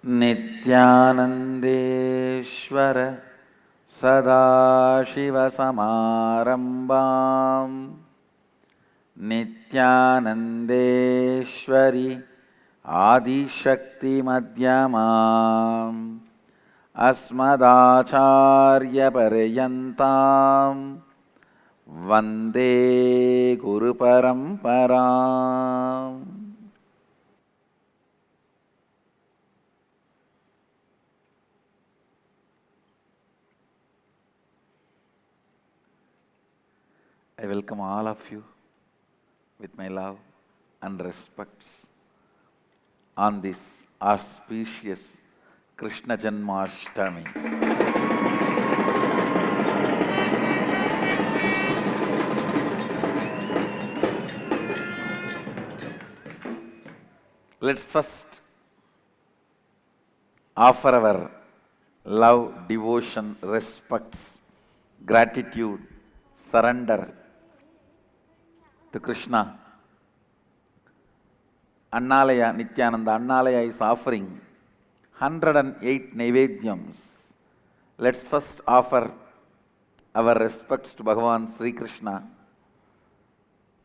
नित्यानन्देश्वर सदाशिवसमारम्भां नित्यानन्देश्वरि आदिशक्तिमध्यमाम् अस्मदाचार्यपर्यन्तां वन्दे गुरुपरम्पराम्. I welcome all of you with my love and respects on this auspicious Krishna Janmashtami. Let's first offer our love, devotion, respects, gratitude, surrender to Krishna. Annalaya, Nityananda Annalaya is offering 108 Naivedyams. Let's first offer our respects to Bhagavan Sri Krishna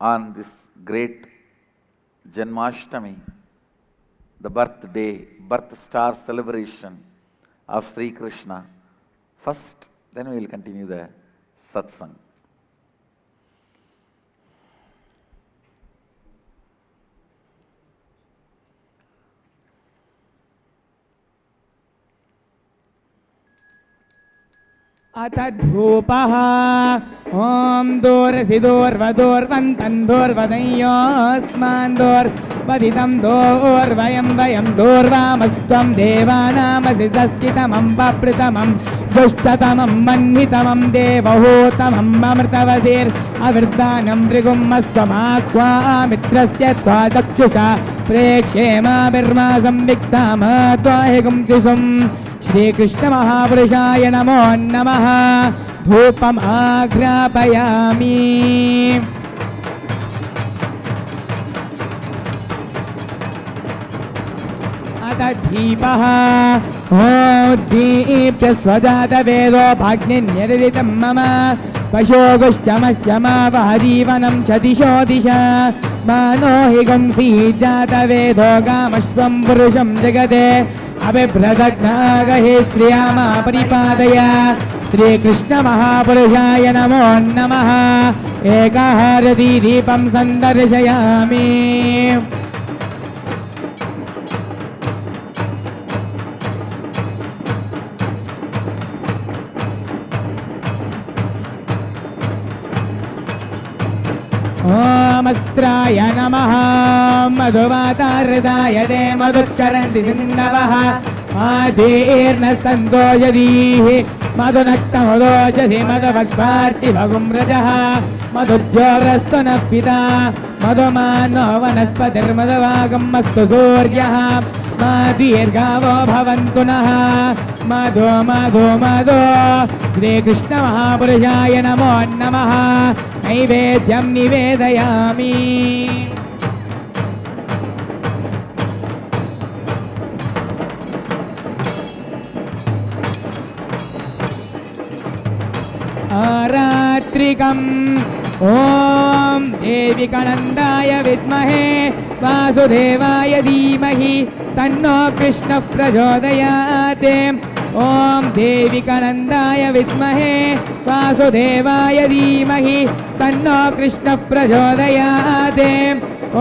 on this great Janmashtami, the birth star celebration of Sri Krishna. First, then we will continue the satsang. अथ धूपः ॐ दोर्वदोर्वदोर्वन्तन्दोर्वदयोऽस्मान् दोर्वदितं दोर्वयं वयं दोर्वामस्त्वं देवानामसि षष्ठितमं वप्रतमं दुष्टतमं मन्नितमं देवहूतमं अमृतवधीर्अवृद्धानं भृगुमस्त्वमाक्वामित्रस्य त्वा चक्षुषा प्रेक्षेमाभिर्मा संविक्ताम त्वाहिगुं शिशुम्. श्री कृष्ण महापुरुषाय नमो नमः. धूपमाघ्रापयामि. अथ दीपः दीप्य स्वजातवेदोपाग्निर्निर्दितं मम पशोगुश्चमश्यमावहजीवनं च दिशो दिश मानो हि गंसी जातवेदो गामश्वं पुरुषं जगते अभिभ्रदग्नागहे श्रियामा परिपादय. श्रीकृष्ण महापुरुषाय नमो नमः. एकाहारती दीपं सन्दर्शयामि. ओमस्त्राय नमः. मधुमाताहृदाय ते मधुच्चरन्ति सिन्धवः आधीर्न सन्दोषधीः मधुनक्तमदोषधि मधुभक्त्वार्ति भगुम्रजः मधुद्योरस्तु नः पिता मधुमानो वनस्पतिर्मधुवागमस्तु सूर्यः मा दीर्घावो भवन्तु नः. मधु मधु मधु. श्रीकृष्ण महापुरुषाय नमो नमः. नैवेद्यं निवेदयामि. आरात्रिकम् ॐ देविकानन्दाय विद्महे वासुदेवाय धीमहि तन्नो कृष्णः प्रचोदयात्. ॐ देविकानन्दाय विद्महे वासुदेवाय धीमहि तन्नो कृष्णः प्रचोदयात्. ॐ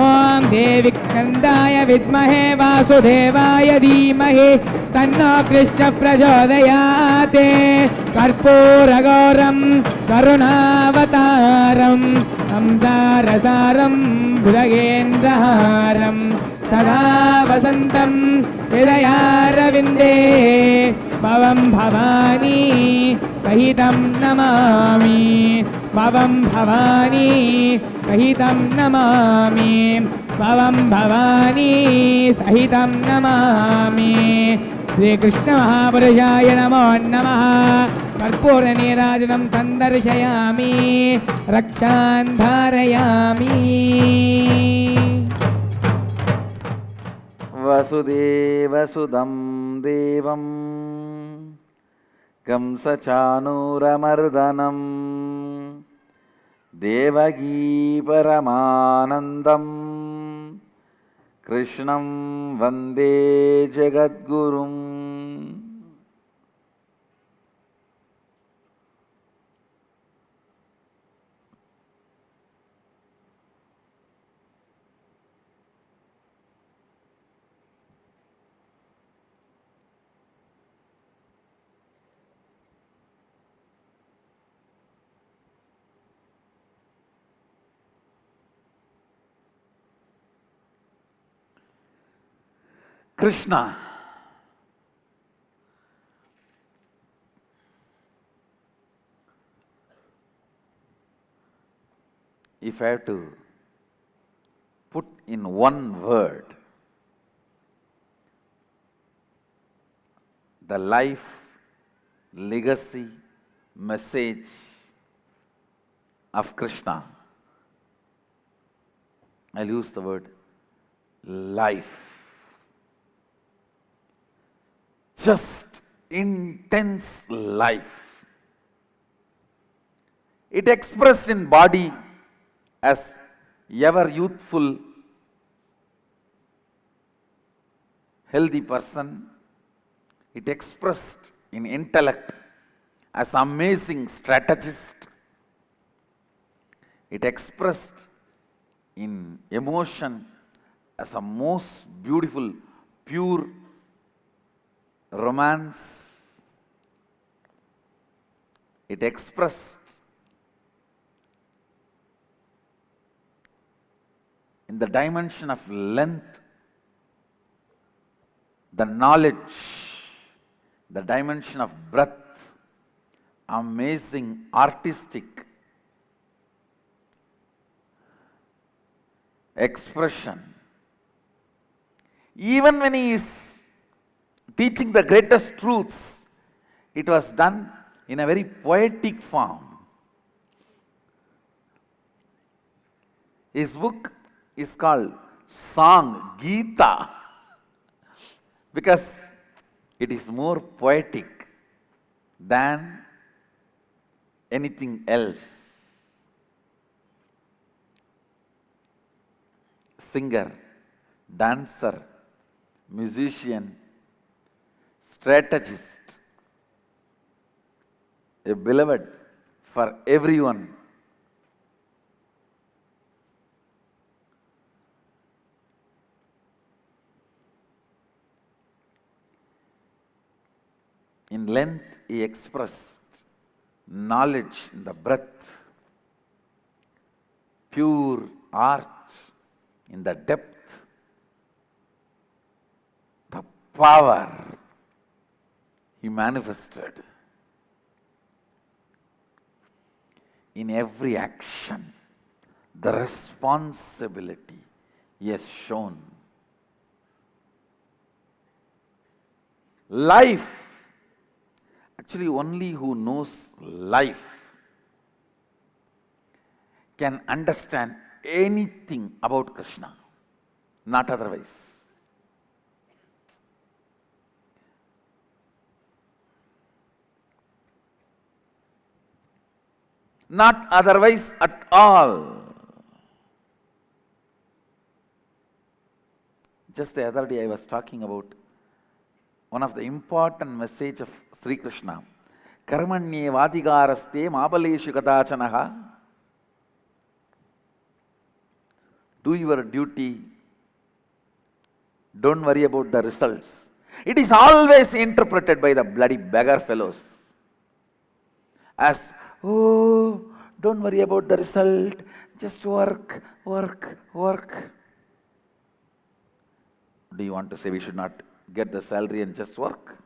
देविकानन्दाय विद्महे वासुदेवाय धीमहि तन्नो कृष्णः प्रचोदयात्. कर्पूरगौरं करुणावतारं संसारसारं भुजगेन्द्रहारं सदा वसन्तं हृदयारविन्दे भवं भवानी सहितं नमामि. भवं भवानी सहितं नमामि. भवं भवानी सहितं नमामि. श्रीकृष्ण महापुरुषाय नमो नमः. कर्पूरनीराजनं सन्दर्शयामि. रक्षान् धारयामि. वसुदेवसुदं देवं कंसचाणूरमर्दनं देवकी परमानन्दं कृष्णं वन्दे जगद्गुरुम्. Krishna, if I have to put in one word the life, legacy, message of Krishna, I'll use the word life. Just intense life. It expressed in body as ever youthful, healthy person. It expressed in intellect as amazing strategist. It expressed in emotion as a most beautiful, pure romance. It expressed in the dimension of length, the knowledge, the dimension of breadth, amazing artistic expression. Even when he is teaching the greatest truths, it was done in a very poetic form. His book is called Song, Gita, because it is more poetic than anything else. Singer, dancer, musician, strategist, a beloved for everyone. In length, he expressed knowledge in the breadth, pure art in the depth, the power he manifested in every action, the responsibility he has shown. Life, actually only who knows life can understand anything about Krishna, not otherwise. Not otherwise at all. Just the other day I was talking about one of the important message of Sri Krishna. Karmanye vadigaraste mabaleshu kadachanaha. Do your duty. Don't worry about the results. It is always interpreted by the bloody beggar fellows as, oh, don't worry about the result, just work, work, work. Do you want to say we should not get the salary and just work?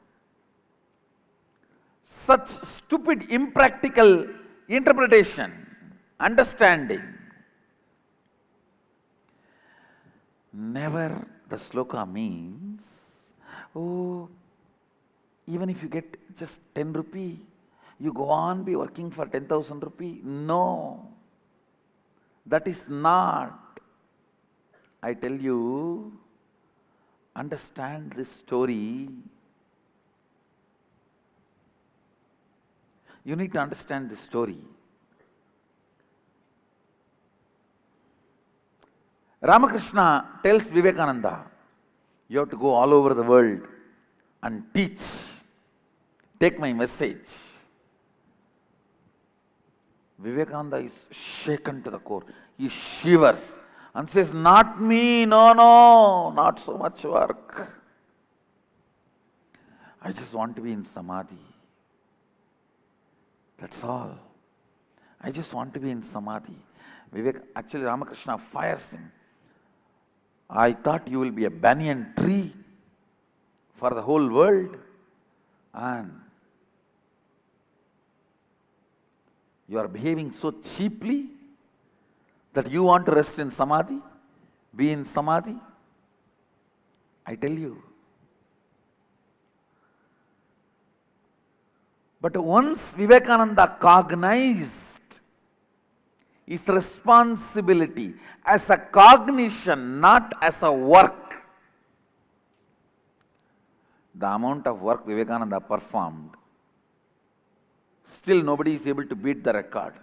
Such stupid, impractical interpretation, understanding. Never the sloka means, oh, even if you get just 10 rupee, you go on be working for 10,000 rupee. No, that is not. I tell you, understand this story, you need to understand this story. Ramakrishna tells Vivekananda, you have to go all over the world and teach. Take my message. Vivekananda is shaken to the core. He shivers and says, not me, no, not so much work. I just want to be in samadhi. That's all. I just want to be in samadhi. Actually, Ramakrishna fires him. I thought you will be a banyan tree for the whole world, and you are behaving so cheaply that you want to rest in samadhi, be in samadhi. I tell you. But once Vivekananda cognized his responsibility as a cognition, not as a work, the amount of work Vivekananda performed, still nobody is able to beat the record.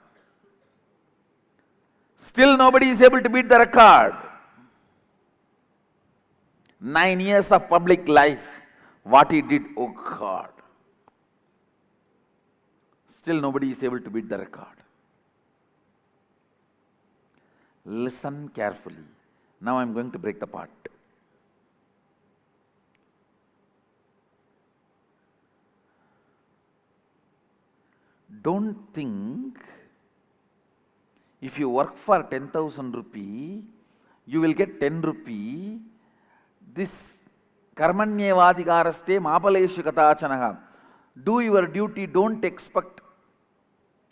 Still nobody is able to beat the record. 9 years of public life, what he did, oh God. Still nobody is able to beat the record. Listen carefully. Now I am going to break the part. Don't think if you work for 10,000 rupee, you will get 10 rupee. This karmanyevadhikaraste mapaleshu katachanaha. Do your duty, don't expect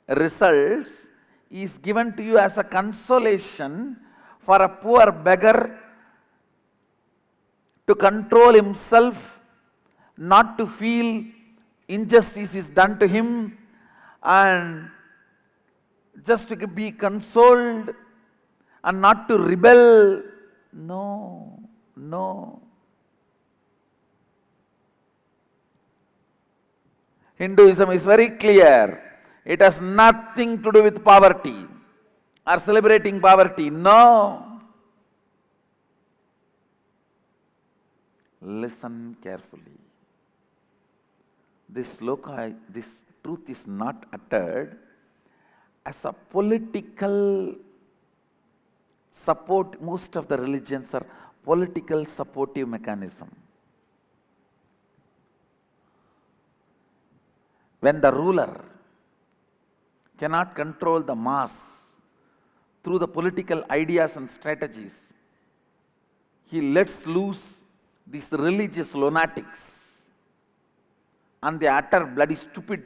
results, is given to you as a consolation for a poor beggar to control himself, not to feel injustice is done to him, and just to be consoled and not to rebel. No. Hinduism is very clear. It has nothing to do with poverty or celebrating poverty. No. Listen carefully. This truth is not uttered as a political support. Most of the religions are political supportive mechanism. When the ruler cannot control the mass through the political ideas and strategies, he lets loose these religious lunatics and they utter bloody stupid,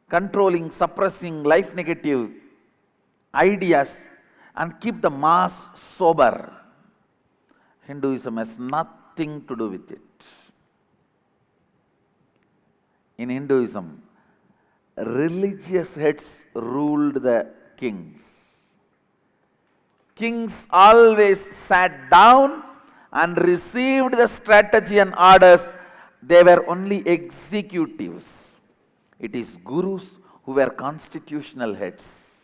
controlling, suppressing, life negative ideas and keep the mass sober. Hinduism has nothing to do with it. In Hinduism, religious heads ruled the kings. Kings always sat down and received the strategy and orders. They were only executives. It is gurus who were constitutional heads.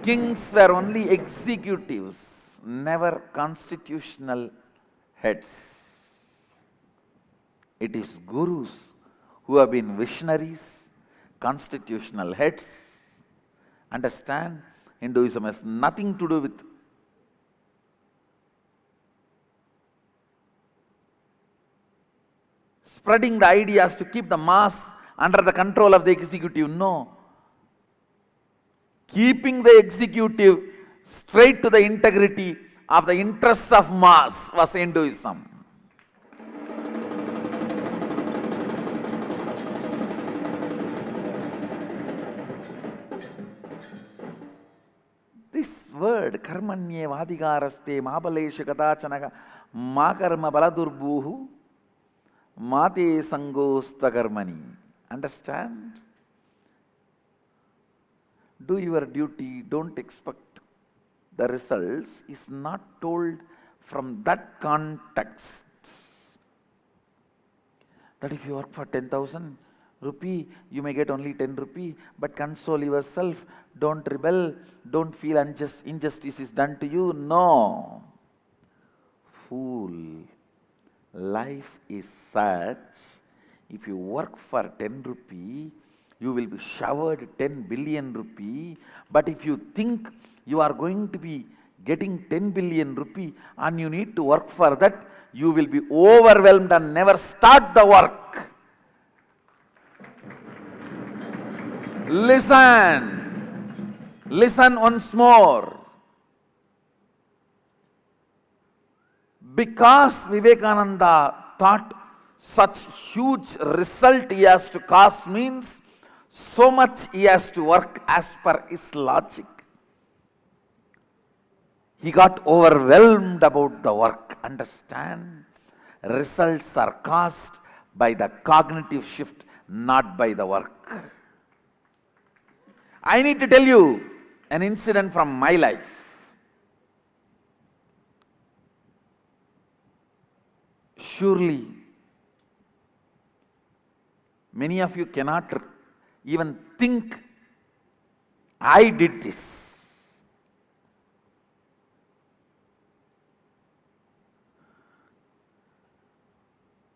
Kings were only executives, never constitutional heads. It is gurus who have been visionaries, constitutional heads. Understand, Hinduism has nothing to do with spreading the ideas to keep the mass under the control of the executive. No. Keeping the executive straight to the integrity of the interests of mass was Hinduism. This word, karmanye vadikaraste mabaleshu katachanaga makarma baladurbuhu mate sangosta karmani. Understand? Do your duty, don't expect the results is not told from that context. That if you work for 10,000 rupee, you may get only 10 rupee, but console yourself, don't rebel, don't feel injustice is done to you. No. Fool. Life is such, if you work for 10 rupee, you will be showered 10 billion rupee, but if you think you are going to be getting 10 billion rupee and you need to work for that, you will be overwhelmed and never start the work. Listen once more. Because Vivekananda thought such huge result he has to cause means so much he has to work as per his logic. He got overwhelmed about the work. Understand? Results are caused by the cognitive shift, not by the work. I need to tell you an incident from my life. Surely, many of you cannot even think I did this.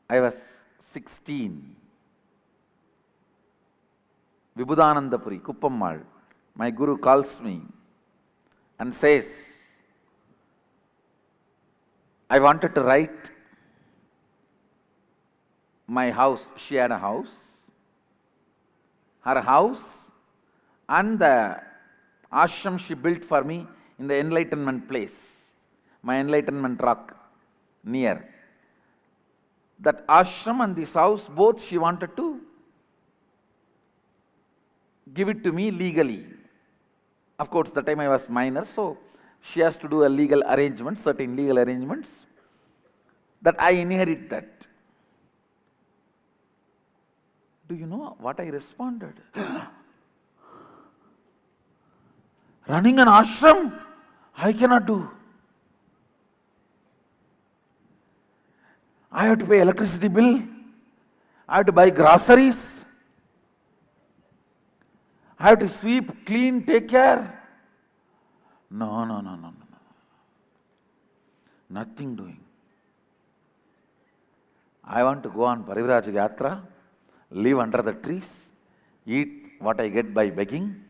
I was 16. Vibhudanandapuri, Kuppammal. My guru calls me and says, I wanted to write my house. She had a house. Her house and the ashram she built for me in the enlightenment place, my enlightenment rock near. That ashram and this house, both she wanted to give it to me legally. Of course, the time I was minor, so she has to do a legal arrangement, certain legal arrangements, that I inherit that. Do you know what I responded? Running an ashram, I cannot do. I have to pay electricity bill. I have to buy groceries. I have to sweep, clean, take care. No. Nothing doing. I want to go on Parivraj Yatra, live under the trees, eat what I get by begging.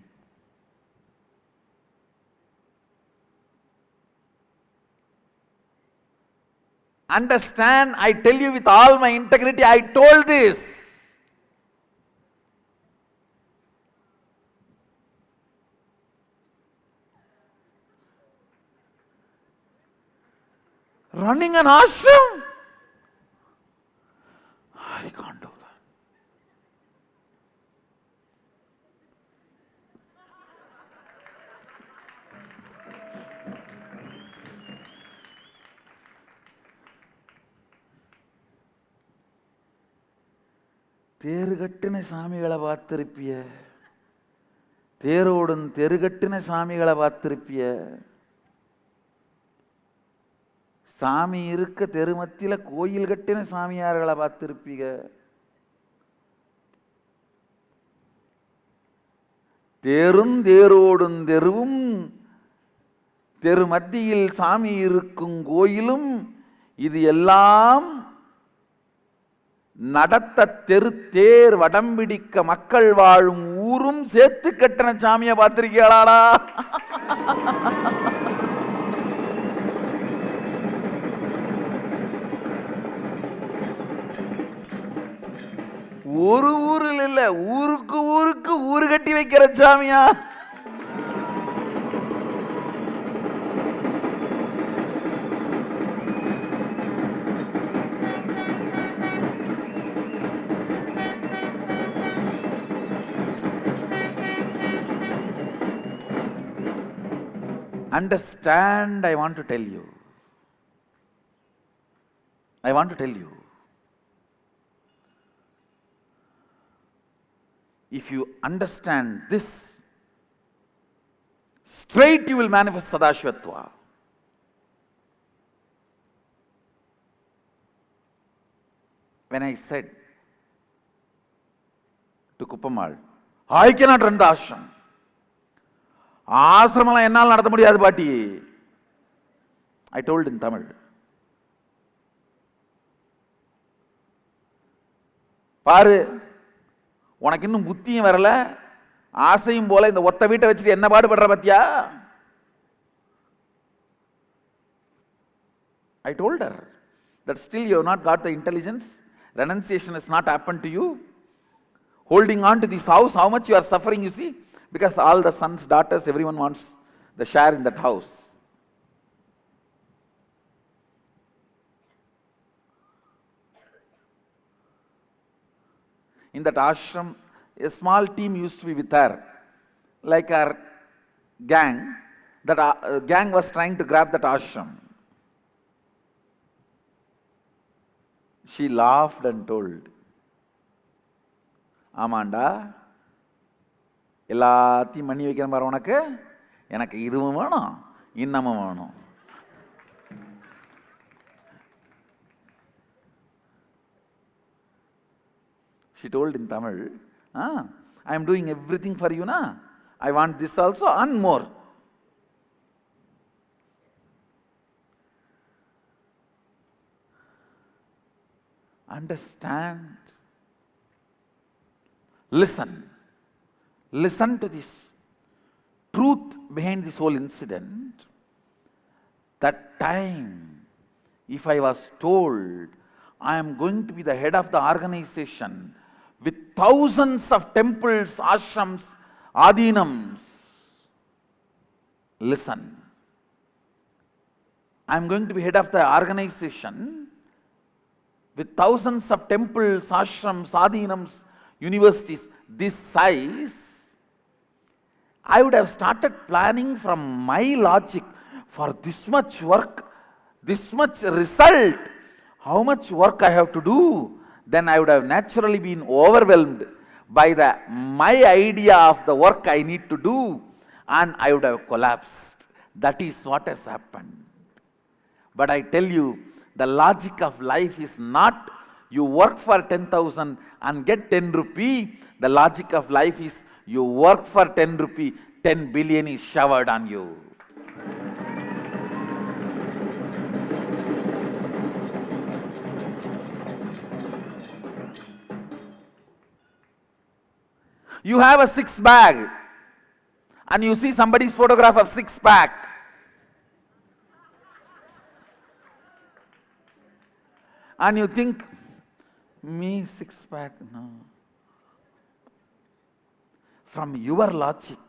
Understand, I tell you with all my integrity, I told this. Running an ashram? I can't do that. தேறுகட்டின சாமிகளை பார்த்திருப்பிய, தேரோடும் தெருகட்டின சாமிகளை பார்த்திருப்பிய, சாமி இருக்க தெருமத்தில கோயில் கட்டின சாமியார்களை பார்த்திருப்பீங்க. தேரும் தேரோடும் தெருவும் தெரு மத்தியில் சாமி இருக்கும் கோயிலும் இது எல்லாம் நடத்த தெரு தேர் வடம்பிடிக்க மக்கள் வாழும் ஊரும் சேர்த்து கட்டின சாமியை பார்த்திருக்கீங்களாடா? ஒரு ஊரில் இல்ல, ஊருக்கு ஊருக்கு ஊரு கட்டி வைக்கிற சாமியா? Understand, I want to tell you. If you understand this straight you will manifest Sadashivatva. When I said to Kuppamal, I cannot run the ashram. ஆசிரமெல்லாம் என்னால் நடத்த முடியாது பாட்டி. I told in Tamil. பாரு, உனக்கு இன்னும் புத்தியும் வரல, ஆசையும் போல இந்த ஒத்த வீட்டை வச்சுட்டு என்ன பாடுபடுற பத்தியா? I told her that still you have not got the intelligence. Renunciation has not happened to you. Holding on to this house, how much you are suffering, you see? Because all the sons, daughters, everyone wants the share in that house. In that ashram, a small team used to be with her, like our gang. That gang was trying to grab that ashram. She laughed and told, ஆமாண்டா, எல்லாத்தையும் பண்ணி வைக்கிற பாரு உனக்கு, எனக்கு இதுவும் வேணும் இன்னமும் வேணும். She told in Tamil, I am doing everything for you, na? I want this also and more. Understand. Listen to this truth behind this whole incident. That time, if I was told I am going to be the head of the organization with thousands of temples, ashrams, adhinams, listen. I am going to be head of the organization with thousands of temples, ashrams, adhinams, universities this size, I would have started planning from my logic for this much work, this much result, how much work I have to do. Then I would have naturally been overwhelmed by my idea of the work I need to do, and I would have collapsed. That is what has happened. But I tell you, the logic of life is not you work for 10,000 and get 10 rupee. The logic of life is you work for 10 rupee, 10 billion is showered on you. You have a six bag and you see somebody's photograph of six pack. And you think, me six pack, no. From your logic,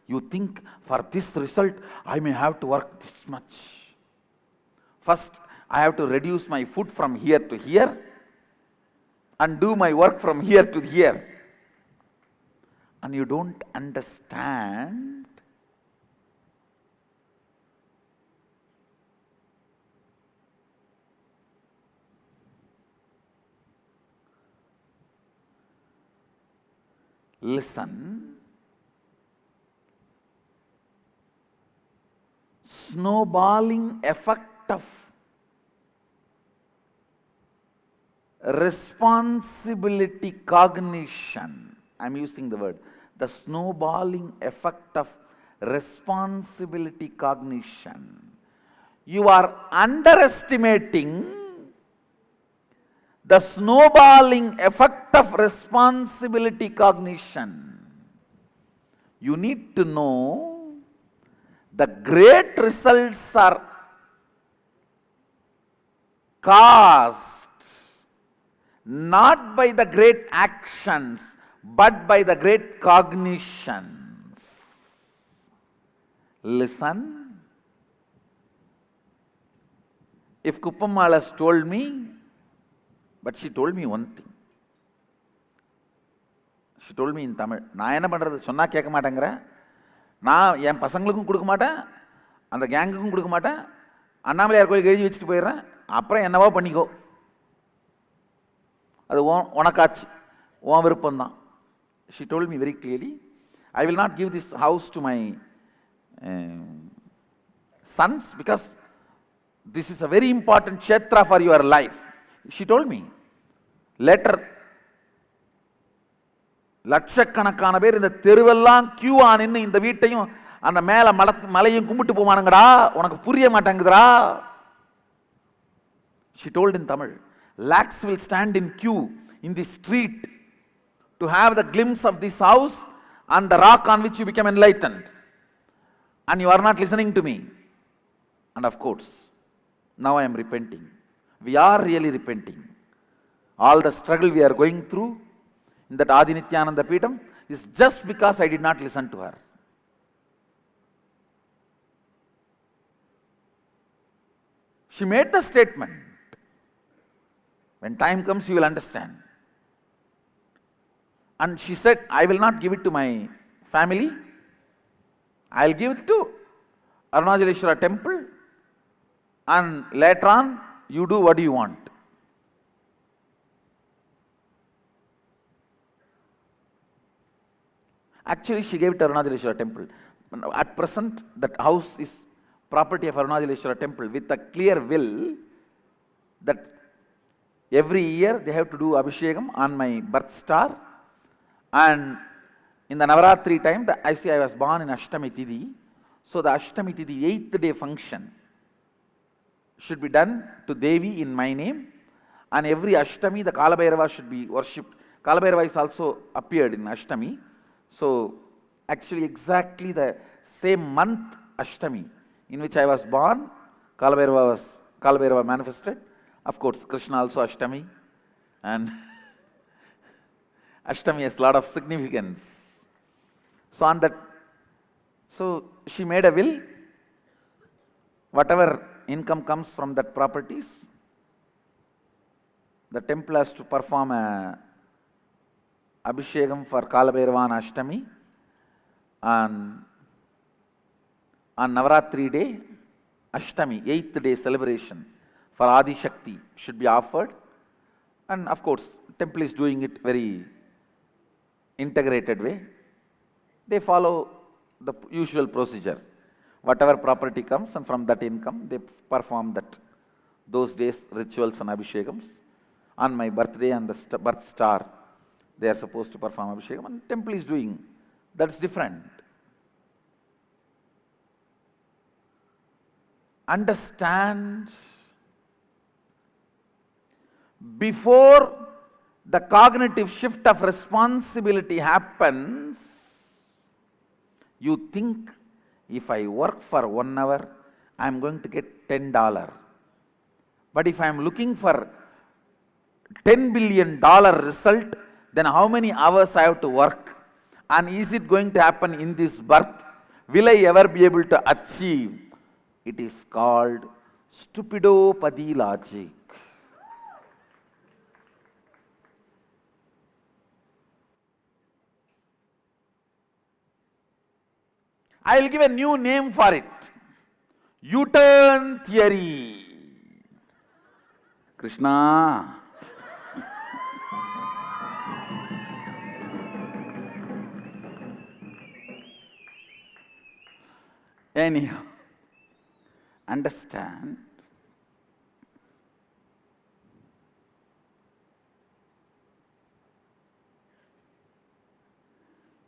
you think for this result, I may have to work this much. First, I have to reduce my food from here to here and do my work from here to here. And you don't understand listen. Snowballing effect of responsibility cognition. I am using the word. The snowballing effect of responsibility cognition. You are underestimating the snowballing effect of responsibility cognition. You need to know the great results are caused not by the great actions but by the great cognitions. Listen. If Kuppammal has told me, but she told me one thing. She told me in Tamil, நான் என்ன பண்றது சொன்னா கேட்க மாட்டேங்கிறேன், நான் என் பசங்களுக்கும் கொடுக்க மாட்டேன், அந்த கேங்குக்கும் கொடுக்க மாட்டேன், அண்ணாமலையார் கோயில் எழுதி வச்சுட்டு போயிடுறேன், அப்புறம் என்னவோ பண்ணிக்கோ, அது உனக்காச்சு, உன் விருப்பம்தான். She told me very clearly, I will not give this house to my sons, because this is a very important kshetra for your life. She told me. Later, லட்சக்கணக்கான பேர் இந்த தெருவெல்லாம் கியூ ஆனின்னு இந்த வீட்டையும் அந்த மேல மலையும் கும்பிட்டு போவானுங்கடா, உனக்கு புரிய மாட்டேங்குதுடா. She told in Tamil, lakhs will stand in queue in the street to have the glimpse of this house and the rock on which you become enlightened. And you are not listening to me. And of course, now I am repenting. We are really repenting. All the struggle we are going through in that Adi Nityananda Peetham is just because I did not listen to her. She made the statement. When time comes, you will understand. And she said, I will not give it to my family. I will give it to Arunachaleshwara temple. And later on, you do what you want. Actually, she gave it to Arunachaleshwara temple. At present, that house is property of Arunachaleshwara temple with a clear will that every year they have to do Abhishekam on my birth star. And in the Navaratri time, I was born in Ashtami Tithi. So the Ashtami Tithi 8th day function should be done to Devi in my name. And every Ashtami, the Kalabhairava should be worshipped. Kalabhairava is also appeared in Ashtami. So actually exactly the same month Ashtami in which I was born, Kalabhairava manifested. Of course, Krishna also Ashtami. And Ashtami has a lot of significance. So on that, so she made a will, whatever income comes from that properties, the temple has to perform a Abhishekam for Kalabhairava on Ashtami, and on Navaratri day, Ashtami, 8th day celebration for Adi Shakti should be offered. And of course, temple is doing it very integrated way. They follow the usual procedure. Whatever property comes, and from that income, they perform that those days rituals and Abhishekams. On my birthday and the birth star, they are supposed to perform Abhishekam, and temple is doing. That's different. Understand, before the cognitive shift of responsibility happens, you think, if I work for 1 hour, I am going to get $10. But if I am looking for $10 billion result, then how many hours I have to work? And is it going to happen in this birth? Will I ever be able to achieve? It is called stupidopathy logic. I will give a new name for it. U-turn theory. Krishna. Anyhow, understand,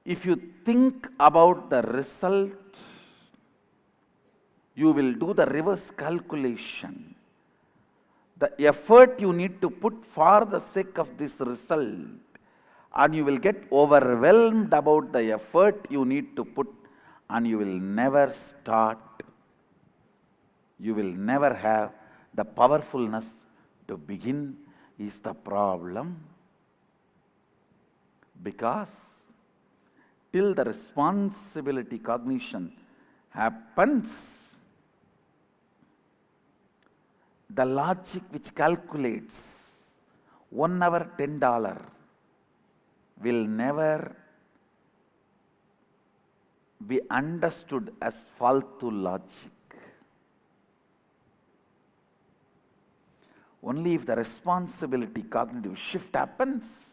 if you think about the result, you will do the reverse calculation. The effort you need to put for the sake of this result, and you will get overwhelmed about the effort you need to put, and you will never start. You will never have the powerfulness to begin is the problem. Because till the responsibility cognition happens, the logic which calculates 1 hour $10 will never be understood as faltu logic. Only if the responsibility cognitive shift happens,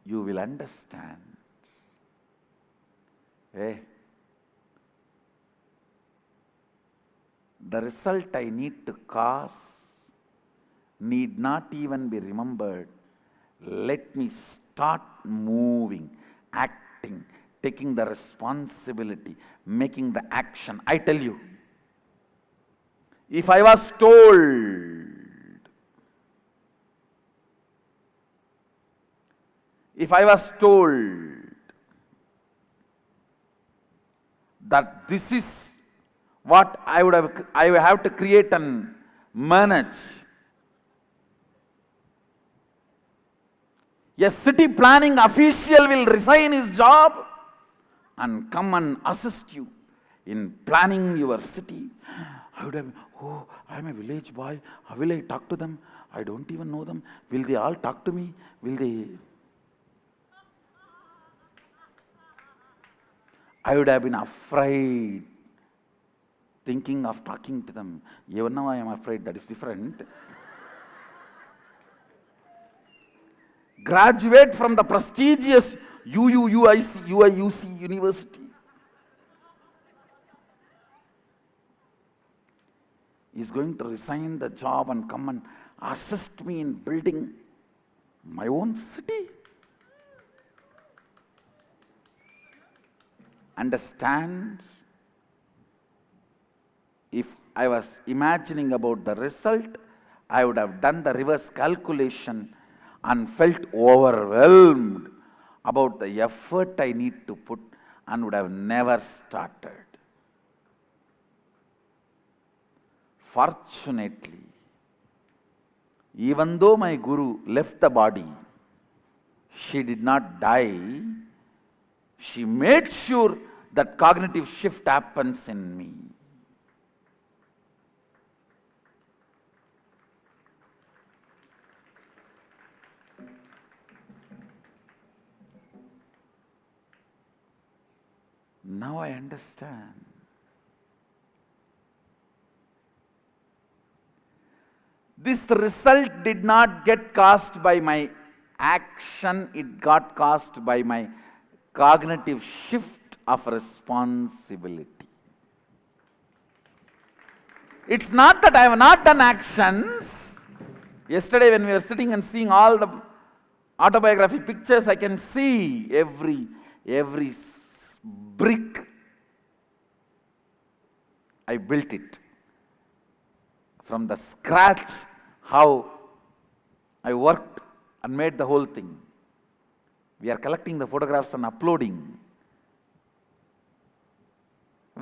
you will understand. Hey, The result I need to cause need not even be remembered. Let me start moving, acting, taking the responsibility, making the action. I tell you, if I was told, that this is what I would have to create and manage. A city planning official will resign his job and come and assist you in planning your city. I would have, oh, I'm a village boy. How will I talk to them? I don't even know them. Will they all talk to me? Will they? I would have been afraid, thinking of talking to them. Even now I am afraid, that is different. Graduate from the prestigious UIUC University is going to resign the job and come and assist me in building my own city. Understand? If I was imagining about the result, I would have done the reverse calculation and felt overwhelmed about the effort I need to put and would have never started. Fortunately, even though my guru left the body, she did not die. She made sure that cognitive shift happens in me. Now I understand. This result did not get caused by my action, it got caused by my cognitive shift of responsibility. It's not that I have not done actions. Yesterday when we were sitting and seeing all the autobiography pictures, I can see every brick. I built it from the scratch, how I worked and made the whole thing. We are collecting the photographs and uploading.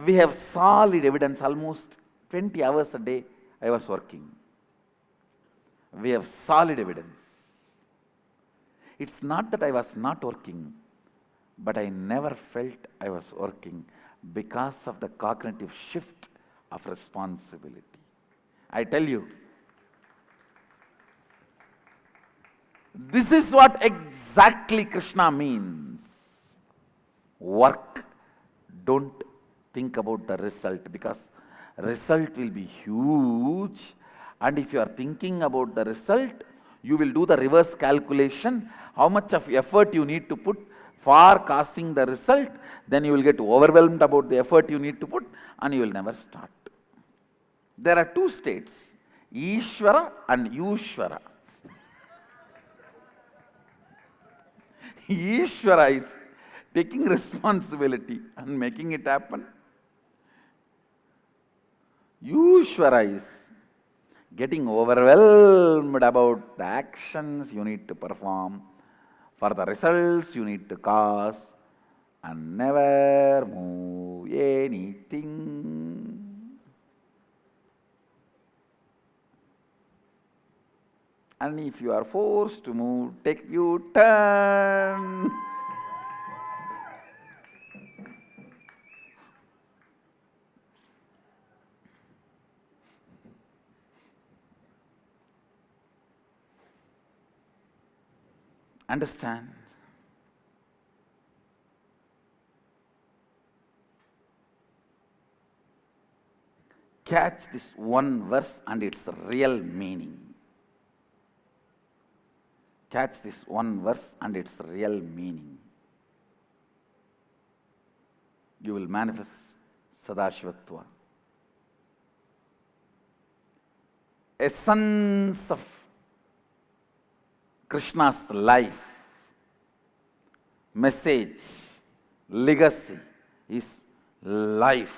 We have solid evidence, almost 20 hours a day I was working. We have solid evidence. It's not that I was not working, but I never felt I was working because of the cognitive shift of responsibility. I tell you, this is what exactly Krishna means. Work, don't think about the result, because result will be huge, and if you are thinking about the result, you will do the reverse calculation, how much of effort you need to put for causing the result, then you will get overwhelmed about the effort you need to put and you will never start. There are two states, Ishvara and Yushvara. Ishvara is taking responsibility and making it happen. Yushvara is getting overwhelmed about the actions you need to perform, for the results you need to cause, and never move anything. And if you are forced to move, take U-turn. Understand? Catch this one verse and its real meaning. Catch this one verse and its real meaning. You will manifest Sadashivatva. essence of Krishna's life, message, legacy is life,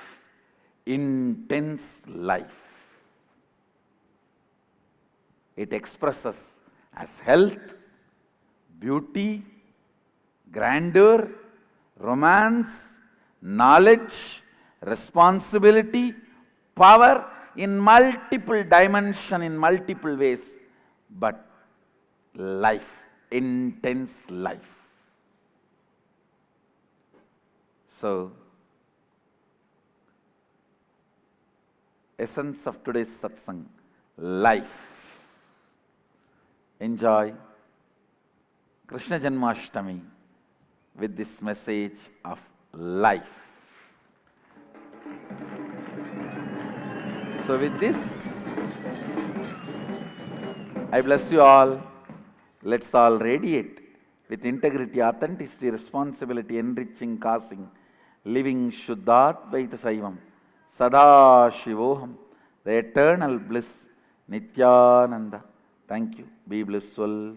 intense life. It expresses as health, beauty, grandeur, romance, knowledge, responsibility, power in multiple dimensions, in multiple ways, but life, intense life. So, essence of today's satsang, life. Enjoy Krishna Janmashtami with this message of life. So with this, I bless you all. Let's all radiate with integrity, authenticity, responsibility, enriching, causing, living Shuddhadvaita Saivam, Sada Shivoham, the eternal bliss, Nityananda. Thank you. Be blissful.